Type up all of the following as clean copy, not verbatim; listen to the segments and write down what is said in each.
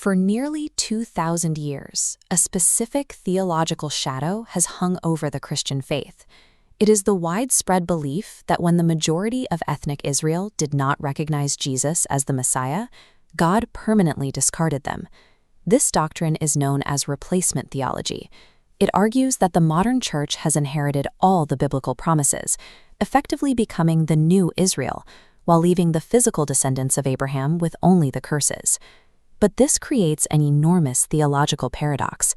For nearly 2,000 years, a specific theological shadow has hung over the Christian faith. It is the widespread belief that when the majority of ethnic Israel did not recognize Jesus as the Messiah, God permanently discarded them. This doctrine is known as replacement theology. It argues that the modern church has inherited all the biblical promises, effectively becoming the new Israel, while leaving the physical descendants of Abraham with only the curses. But this creates an enormous theological paradox.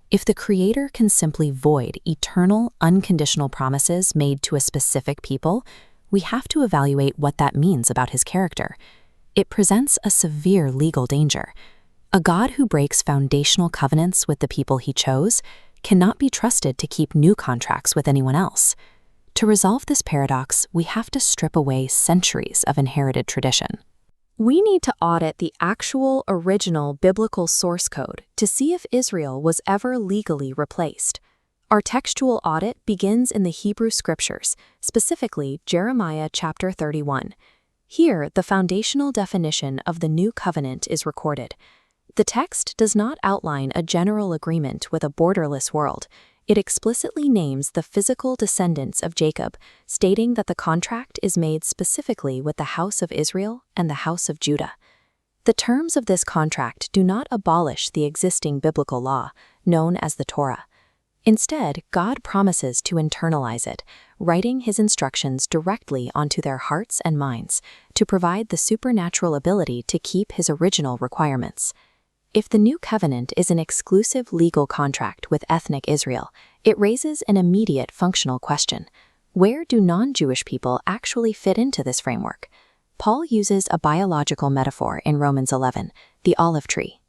If the Creator can simply void eternal, unconditional promises made to a specific people, we have to evaluate what that means about his character. It presents a severe legal danger. A God who breaks foundational covenants with the people he chose cannot be trusted to keep new contracts with anyone else. To resolve this paradox, we have to strip away centuries of inherited tradition. We need to audit the actual original biblical source code to see if Israel was ever legally replaced. Our textual audit begins in the Hebrew Scriptures, specifically Jeremiah chapter 31. Here, the foundational definition of the new covenant is recorded. The text does not outline a general agreement with a borderless world. It explicitly names the physical descendants of Jacob, stating that the contract is made specifically with the house of Israel and the house of Judah. The terms of this contract do not abolish the existing biblical law, known as the Torah. Instead, God promises to internalize it, writing his instructions directly onto their hearts and minds, to provide the supernatural ability to keep his original requirements. If the new covenant is an exclusive legal contract with ethnic Israel, it raises an immediate functional question. Where do non-Jewish people actually fit into this framework? Paul uses a biological metaphor in Romans 11, the olive tree.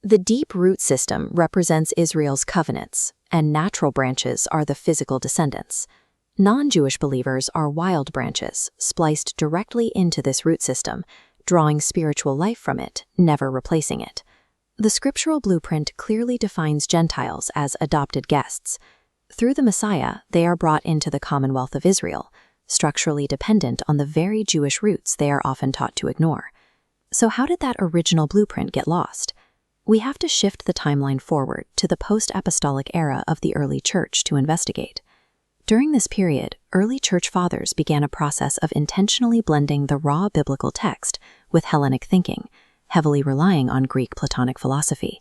The deep root system represents Israel's covenants, and natural branches are the physical descendants. Non-Jewish believers are wild branches, spliced directly into this root system, drawing spiritual life from it, never replacing it. The scriptural blueprint clearly defines Gentiles as adopted guests. Through the Messiah, they are brought into the commonwealth of Israel, structurally dependent on the very Jewish roots they are often taught to ignore. So how did that original blueprint get lost? We have to shift the timeline forward to the post-apostolic era of the early church to investigate. During this period, early church fathers began a process of intentionally blending the raw biblical text with Hellenic thinking, heavily relying on Greek Platonic philosophy.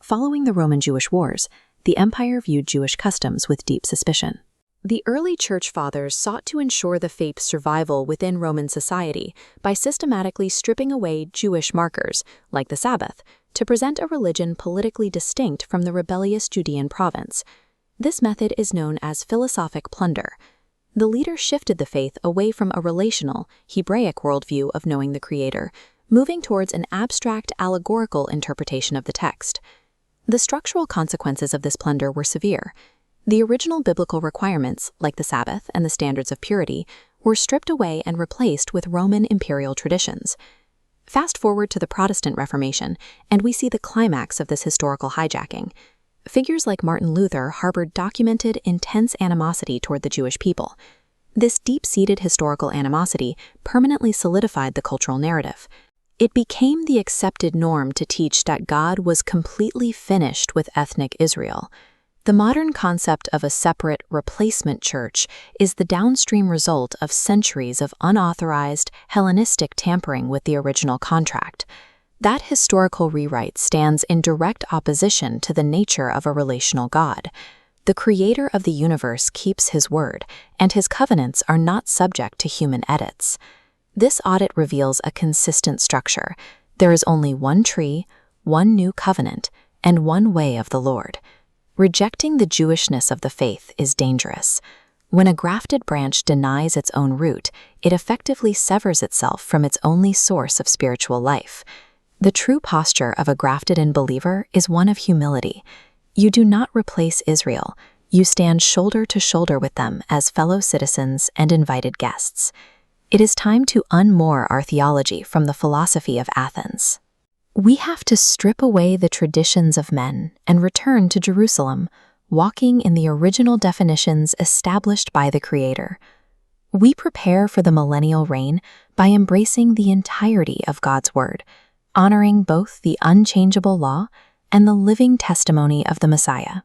Following the Roman-Jewish wars, the empire viewed Jewish customs with deep suspicion. The early church fathers sought to ensure the faith's survival within Roman society by systematically stripping away Jewish markers, like the Sabbath, to present a religion politically distinct from the rebellious Judean province. This method is known as philosophic plunder. The leaders shifted the faith away from a relational, Hebraic worldview of knowing the Creator, moving towards an abstract, allegorical interpretation of the text. The structural consequences of this plunder were severe. The original biblical requirements, like the Sabbath and the standards of purity, were stripped away and replaced with Roman imperial traditions. Fast forward to the Protestant Reformation, and we see the climax of this historical hijacking. Figures like Martin Luther harbored documented, intense animosity toward the Jewish people. This deep-seated historical animosity permanently solidified the cultural narrative. It became the accepted norm to teach that God was completely finished with ethnic Israel. The modern concept of a separate replacement church is the downstream result of centuries of unauthorized, Hellenistic tampering with the original contract. That historical rewrite stands in direct opposition to the nature of a relational God. The Creator of the universe keeps his word, and his covenants are not subject to human edits. This audit reveals a consistent structure. There is only one tree, one new covenant, and one way of the Lord. Rejecting the Jewishness of the faith is dangerous. When a grafted branch denies its own root, it effectively severs itself from its only source of spiritual life. The true posture of a grafted-in believer is one of humility. You do not replace Israel. You stand shoulder to shoulder with them as fellow citizens and invited guests. It is time to unmoor our theology from the philosophy of Athens. We have to strip away the traditions of men and return to Jerusalem, walking in the original definitions established by the Creator. We prepare for the millennial reign by embracing the entirety of God's Word. honoring both the unchangeable law and the living testimony of the Messiah.